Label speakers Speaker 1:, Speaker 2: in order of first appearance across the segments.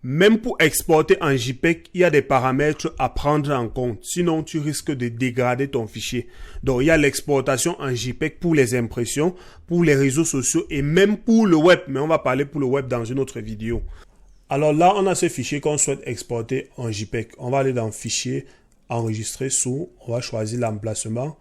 Speaker 1: Même pour exporter en JPEG, il y a des paramètres à prendre en compte. Sinon, tu risques de dégrader ton fichier. Donc, il y a l'exportation en JPEG pour les impressions, pour les réseaux sociaux et même pour le web. Mais on va parler pour le web dans une autre vidéo. Alors là, on a ce fichier qu'on souhaite exporter en JPEG. On va aller dans Fichier, Enregistrer sous. On va choisir l'emplacement.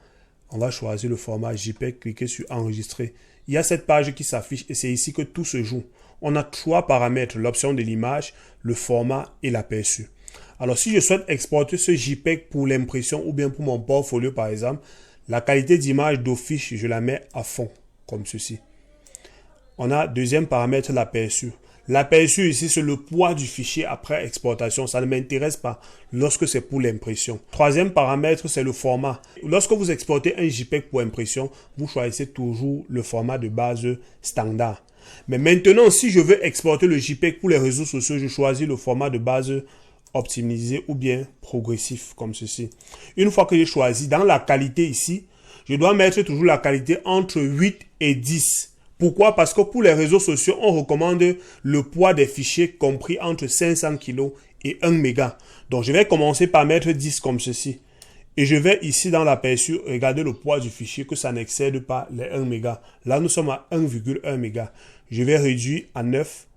Speaker 1: On va choisir le format JPEG, cliquer sur Enregistrer. Il y a cette page qui s'affiche et c'est ici que tout se joue. On a trois paramètres, l'option de l'image, le format et l'aperçu. Alors, si je souhaite exporter ce JPEG pour l'impression ou bien pour mon portfolio, par exemple, la qualité d'image d'office, je la mets à fond, comme ceci. On a deuxième paramètre, l'aperçu. L'aperçu ici, c'est le poids du fichier après exportation. Ça ne m'intéresse pas lorsque c'est pour l'impression. Troisième paramètre, c'est le format. Lorsque vous exportez un JPEG pour impression, vous choisissez toujours le format de base standard. Mais maintenant, si je veux exporter le JPEG pour les réseaux sociaux, je choisis le format de base optimisé ou bien progressif, comme ceci. Une fois que j'ai choisi, dans la qualité ici, je dois mettre toujours la qualité entre 8 et 10. Pourquoi? Parce que pour les réseaux sociaux, on recommande le poids des fichiers compris entre 500 kg et 1 méga. Donc, je vais commencer par mettre 10 comme ceci. Et je vais ici dans l'aperçu regarder le poids du fichier que ça n'excède pas les 1 méga. Là, nous sommes à 1,1 méga. Je vais réduire à 9.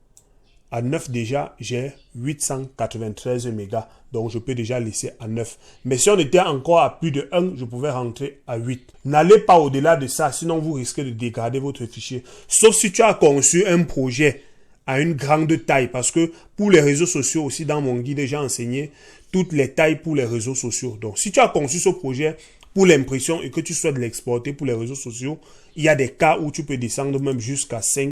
Speaker 1: À 9 déjà, j'ai 893 mégas. Donc, je peux déjà laisser à 9. Mais si on était encore à plus de 1, je pouvais rentrer à 8. N'allez pas au-delà de ça, sinon vous risquez de dégrader votre fichier. Sauf si tu as conçu un projet à une grande taille. Parce que pour les réseaux sociaux aussi, dans mon guide, j'ai enseigné toutes les tailles pour les réseaux sociaux. Donc, si tu as conçu ce projet pour l'impression et que tu souhaites l'exporter pour les réseaux sociaux, il y a des cas où tu peux descendre même jusqu'à 5.